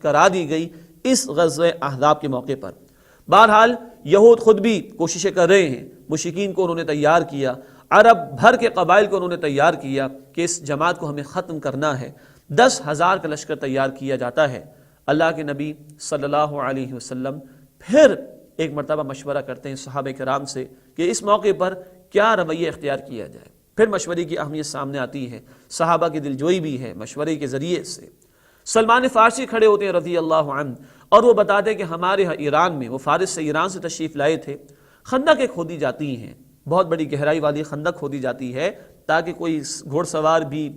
کرا دی گئی اس غزوہ احزاب کے موقع پر۔ بہرحال یہود خود بھی کوششیں کر رہے ہیں، مشرکین کو انہوں نے تیار کیا، عرب بھر کے قبائل کو انہوں نے تیار کیا کہ اس جماعت کو ہمیں ختم کرنا ہے۔ 10,000 کا لشکر تیار کیا جاتا ہے۔ اللہ کے نبی صلی اللہ علیہ وسلم پھر ایک مرتبہ مشورہ کرتے ہیں صحابہ کرام سے کہ اس موقع پر کیا رویہ اختیار کیا جائے۔ پھر مشورے کی اہمیت سامنے آتی ہے، صحابہ کی دلجوئی بھی ہے مشورے کے ذریعے سے۔ سلمان فارسی کھڑے ہوتے ہیں رضی اللہ عنہ اور وہ بتاتے ہیں کہ ہمارے ہاں ایران میں، وہ فارس سے ایران سے تشریف لائے تھے، خندقیں کھودی جاتی ہیں، بہت بڑی گہرائی والی خندق کھودی جاتی ہے تاکہ کوئی گھوڑ سوار بھی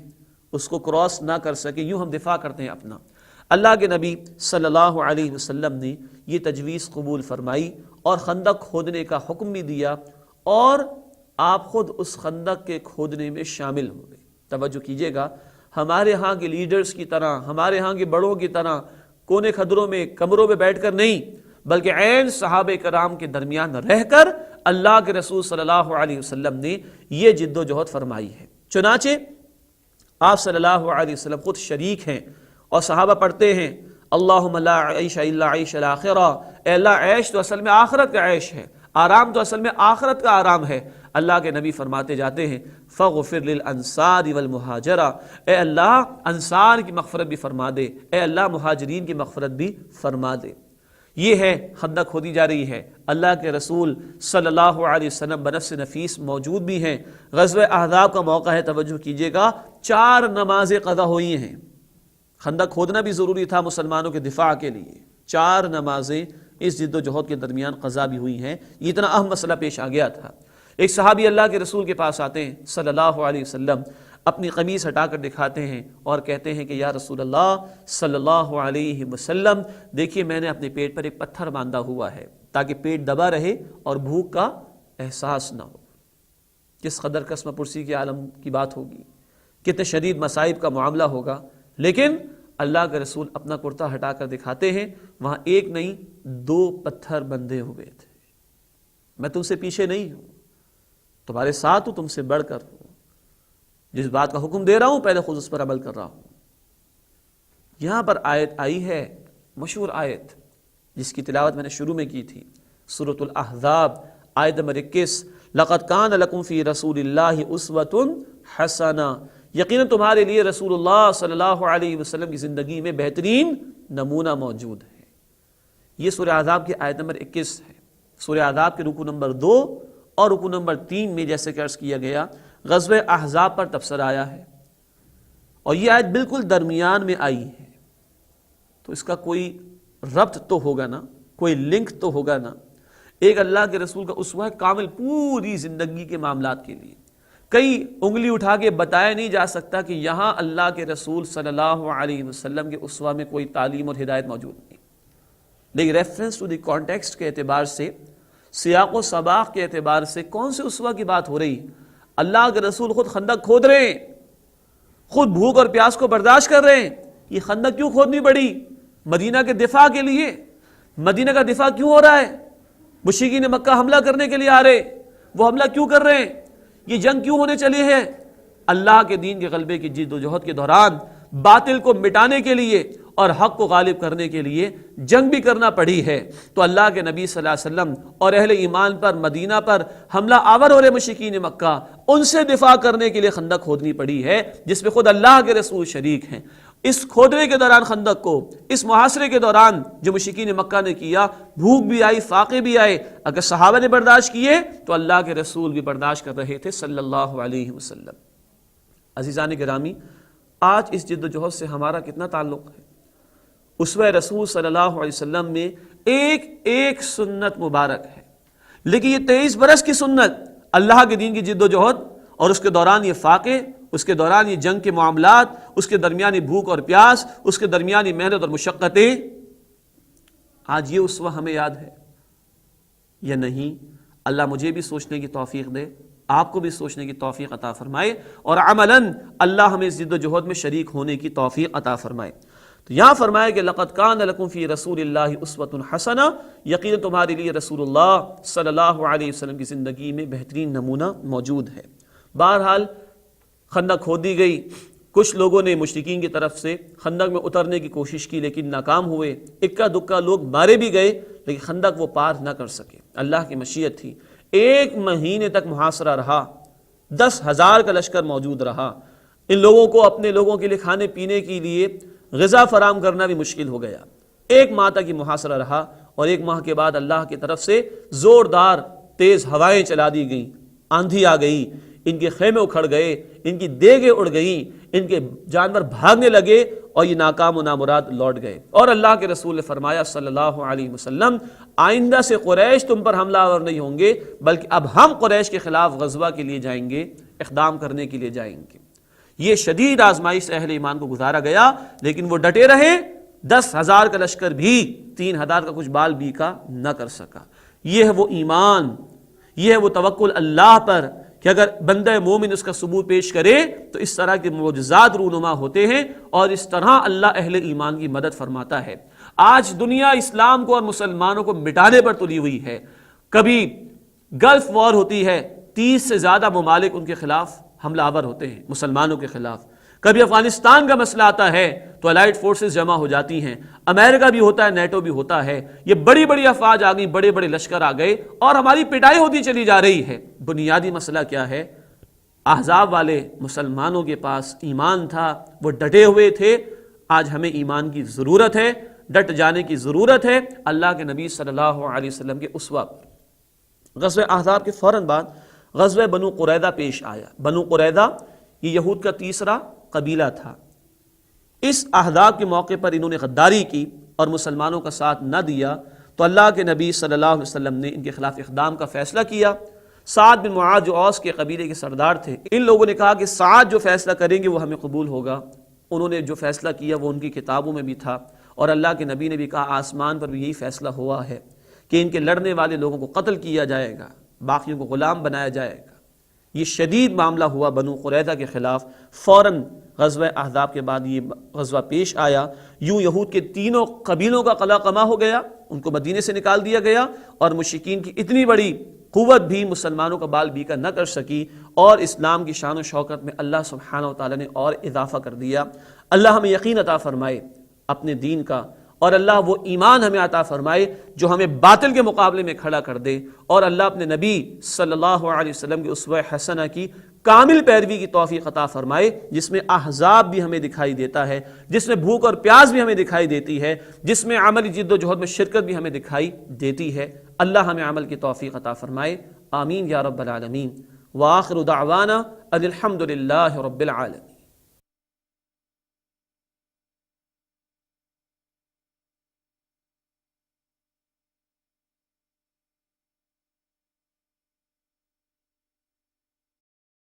اس کو کراس نہ کر سکے، یوں ہم دفاع کرتے ہیں اپنا۔ اللہ کے نبی صلی اللہ علیہ وسلم نے یہ تجویز قبول فرمائی اور خندق کھودنے کا حکم بھی دیا، اور آپ خود اس خندق کے کھودنے میں شامل ہوئے۔ توجہ کیجئے گا، ہمارے ہاں کے لیڈرز کی طرح، ہمارے ہاں کے بڑوں کی طرح کونے کھدروں میں کمروں میں بیٹھ کر نہیں، بلکہ عین صحابہ کرام کے درمیان رہ کر اللہ کے رسول صلی اللہ علیہ وسلم نے یہ جد و جہد فرمائی ہے۔ چنانچہ آپ صلی اللہ علیہ وسلم خود شریک ہیں اور صحابہ پڑھتے ہیں اللہم لا عیش الا عیش الاخرہ، اے اللہ عیش تو اصل میں آخرت کا عیش ہے، آرام تو اصل میں آخرت کا آرام ہے۔ اللہ کے نبی فرماتے جاتے ہیں فاغفر للانصار والمہاجرہ، اے اللہ انصار کی مغفرت بھی فرما دے، اے اللہ مہاجرین کی مغفرت بھی فرما دے۔ یہ ہے خندق کھودی جا رہی ہے، اللہ کے رسول صلی اللہ علیہ وسلم بنفس نفیس موجود بھی ہیں۔ غزوہ احزاب کا موقع ہے، توجہ کیجئے گا، 4 نمازیں قضا ہوئی ہیں۔ خندق کھودنا بھی ضروری تھا مسلمانوں کے دفاع کے لیے، 4 نمازیں اس جد و جہد کے درمیان قضا بھی ہوئی ہیں۔ یہ اتنا اہم مسئلہ پیش آ گیا تھا۔ ایک صحابی اللہ کے رسول کے پاس آتے ہیں صلی اللہ علیہ وسلم، اپنی قمیص ہٹا کر دکھاتے ہیں اور کہتے ہیں کہ یا رسول اللہ صلی اللہ علیہ وسلم، دیکھیے میں نے اپنے پیٹ پر ایک پتھر باندھا ہوا ہے تاکہ پیٹ دبا رہے اور بھوک کا احساس نہ ہو۔ کس قدر قسم پرسی کے عالم کی بات ہوگی، کتنے شدید مصائب کا معاملہ ہوگا، لیکن اللہ کے رسول اپنا کرتا ہٹا کر دکھاتے ہیں، وہاں ایک نہیں 2 پتھر بندھے ہوئے تھے۔ میں تم سے پیچھے نہیں ہوں، تمہارے ساتھ ہوں، تم سے بڑھ کر ہوں، جس بات کا حکم دے رہا ہوں پہلے خود اس پر عمل کر رہا ہوں۔ یہاں پر آیت آئی ہے، مشہور آیت جس کی تلاوت میں نے شروع میں کی تھی، سورۃ الاحزاب آیت نمبر 21، لقد کان لکم فی رسول اللہ اسوۃ حسنہ، یقیناً تمہارے لیے رسول اللہ صلی اللہ علیہ وسلم کی زندگی میں بہترین نمونہ موجود ہے۔ یہ سورہ احزاب کی آیت نمبر 21 ہے۔ سورہ احزاب کے رکوع نمبر 2 اور رکوع نمبر 3 میں جیسے کہ عرض کیا گیا غزوہ احزاب پر تبصرہ آیا ہے، اور یہ آیت بالکل درمیان میں آئی ہے، تو اس کا کوئی ربط تو ہوگا نا، کوئی لنک تو ہوگا نا۔ ایک اللہ کے رسول کا اسوہ کامل پوری زندگی کے معاملات کے لیے، کئی انگلی اٹھا کے بتایا نہیں جا سکتا کہ یہاں اللہ کے رسول صلی اللہ علیہ وسلم کے اسوہ میں کوئی تعلیم اور ہدایت موجود نہیں، لیکن ریفرنس ٹو دی کانٹیکسٹ کے اعتبار سے، سیاق و سباق کے اعتبار سے کون سے اسوہ کی بات ہو رہی؟ اللہ کے رسول خود خندق کھود رہے ہیں، خود بھوک اور پیاس کو برداشت کر رہے ہیں۔ یہ خندق کیوں کھودنی پڑی؟ مدینہ کے دفاع کے لیے۔ مدینہ کا دفاع کیوں ہو رہا ہے؟ مشرکین مکہ حملہ کرنے کے لیے آ رہے، وہ حملہ کیوں کر رہے ہیں؟ یہ جنگ کیوں ہونے چلی ہے؟ اللہ کے دین کے غلبے کی جد و جہد کے دوران باطل کو مٹانے کے لیے اور حق کو غالب کرنے کے لیے جنگ بھی کرنا پڑی ہے۔ تو اللہ کے نبی صلی اللہ علیہ وسلم اور اہل ایمان پر، مدینہ پر حملہ آور ہو رہے مشرکین مکہ، ان سے دفاع کرنے کے لیے خندق کھودنی پڑی ہے، جس میں خود اللہ کے رسول شریک ہیں۔ اس کھودنے کے دوران خندق کو، اس محاصرے کے دوران جو مشرکین مکہ نے کیا، بھوک بھی آئی، فاقے بھی آئے، اگر صحابہ نے برداشت کیے تو اللہ کے رسول بھی برداشت کر رہے تھے صلی اللہ علیہ وسلم۔ عزیزان گرامی، آج اس جد و جہد سے ہمارا کتنا تعلق ہے؟ اسوہ رسول صلی اللہ علیہ وسلم میں ایک ایک سنت مبارک ہے، لیکن یہ 23 برس کی سنت، اللہ کے دین کی جد و جہد، اور اس کے دوران یہ فاقے، اس کے دوران یہ جنگ کے معاملات، اس کے درمیانی بھوک اور پیاس، اس کے درمیانی محنت اور مشقتیں، آج یہ اسوہ ہمیں یاد ہے یا نہیں؟ اللہ مجھے بھی سوچنے کی توفیق دے، آپ کو بھی سوچنے کی توفیق عطا فرمائے، اور عملاً اللہ ہمیں اس جد و جہد میں شریک ہونے کی توفیق عطا فرمائے۔ تو یہاں فرمایا کہ لقد کان لکم فی رسول اللہ اسوۃ حسنہ، یقیناً تمہارے لیے رسول اللہ صلی اللہ علیہ وسلم کی زندگی میں بہترین نمونہ موجود ہے۔ بہرحال خندق کھودی گئی، کچھ لوگوں نے مشرکین کی طرف سے خندق میں اترنے کی کوشش کی لیکن ناکام ہوئے، اکا دکا لوگ مارے بھی گئے لیکن خندق وہ پار نہ کر سکے، اللہ کی مشیت تھی۔ 1 مہینے تک محاصرہ رہا، 10,000 کا لشکر موجود رہا، ان لوگوں کو اپنے لوگوں کے لیے کھانے پینے کے لیے غذا فراہم کرنا بھی مشکل ہو گیا۔ 1 ماہ تک یہ محاصرہ رہا، اور 1 ماہ کے بعد اللہ کی طرف سے زوردار تیز ہوائیں چلا دی گئیں، آندھی آ گئی، ان کے خیمے اکھڑ گئے، ان کی دیگیں اڑ گئیں، ان کے جانور بھاگنے لگے اور یہ ناکام و نامراد لوٹ گئے۔ اور اللہ کے رسول نے فرمایا صلی اللہ علیہ وسلم، آئندہ سے قریش تم پر حملہ آور نہیں ہوں گے، بلکہ اب ہم قریش کے خلاف غزوہ کے لیے جائیں گے، اقدام کرنے کے لیے جائیں گے۔ یہ شدید آزمائش سے اہل ایمان کو گزارا گیا، لیکن وہ ڈٹے رہے۔ 10,000 کا لشکر بھی 3,000 کا کچھ بال بیکا نہ کر سکا۔ یہ ہے وہ ایمان، یہ ہے وہ توکل اللہ پر کہ اگر بندہ مومن اس کا ثبوت پیش کرے تو اس طرح کے معجزات رونما ہوتے ہیں، اور اس طرح اللہ اہل ایمان کی مدد فرماتا ہے۔ آج دنیا اسلام کو اور مسلمانوں کو مٹانے پر تلی ہوئی ہے۔ کبھی گلف وار ہوتی ہے، 30 سے زیادہ ممالک ان کے خلاف حملہ آور ہوتے ہیں، مسلمانوں کے خلاف۔ کبھی افغانستان کا مسئلہ آتا ہے تو الائیڈ فورسز جمع ہو جاتی ہیں، امریکہ بھی ہوتا ہے، نیٹو بھی ہوتا ہے، یہ بڑی بڑی افواج آ گئی، بڑے بڑے لشکر آ گئے اور ہماری پٹائی ہوتی چلی جا رہی ہے۔ بنیادی مسئلہ کیا ہے؟ احزاب والے مسلمانوں کے پاس ایمان تھا، وہ ڈٹے ہوئے تھے۔ آج ہمیں ایمان کی ضرورت ہے، ڈٹ جانے کی ضرورت ہے اللہ کے نبی صلی اللہ علیہ وسلم کے اسوہ پر۔ غزوہ احزاب کے فوراً بعد غزوہ بنو قریظہ پیش آیا۔ بنو قریظہ یہ یہود کا تیسرا قبیلہ تھا۔ اس احزاب کے موقع پر انہوں نے غداری کی اور مسلمانوں کا ساتھ نہ دیا، تو اللہ کے نبی صلی اللہ علیہ وسلم نے ان کے خلاف اقدام کا فیصلہ کیا۔ سعد بن معاذ جو اوس کے قبیلے کے سردار تھے، ان لوگوں نے کہا کہ سعد جو فیصلہ کریں گے وہ ہمیں قبول ہوگا۔ انہوں نے جو فیصلہ کیا وہ ان کی کتابوں میں بھی تھا، اور اللہ کے نبی نے بھی کہا آسمان پر بھی یہی فیصلہ ہوا ہے کہ ان کے لڑنے والے لوگوں کو قتل کیا جائے گا، باقیوں کو غلام بنایا جائے گا۔ یہ شدید معاملہ ہوا بنو قریظہ کے خلاف۔ فوراً غزوہ احزاب کے بعد یہ غزوہ پیش آیا۔ یوں یہود کے تینوں قبیلوں کا قلع قمع ہو گیا، ان کو مدینے سے نکال دیا گیا، اور مشرکین کی اتنی بڑی قوت بھی مسلمانوں کا بال بیکا نہ کر سکی، اور اسلام کی شان و شوکت میں اللہ سبحانہ و تعالیٰ نے اور اضافہ کر دیا۔ اللہ ہمیں یقین عطا فرمائے اپنے دین کا، اور اللہ وہ ایمان ہمیں عطا فرمائے جو ہمیں باطل کے مقابلے میں کھڑا کر دے، اور اللہ اپنے نبی صلی اللہ علیہ وسلم کی اسوہ حسنہ کی کامل پیروی کی توفیق عطا فرمائے، جس میں احزاب بھی ہمیں دکھائی دیتا ہے، جس میں بھوک اور پیاس بھی ہمیں دکھائی دیتی ہے، جس میں عملی جد و جہد میں شرکت بھی ہمیں دکھائی دیتی ہے۔ اللہ ہمیں عمل کی توفیق عطا فرمائے، آمین یا رب العالمین۔ وآخر دعوانا ان الحمد للہ رب العالمین۔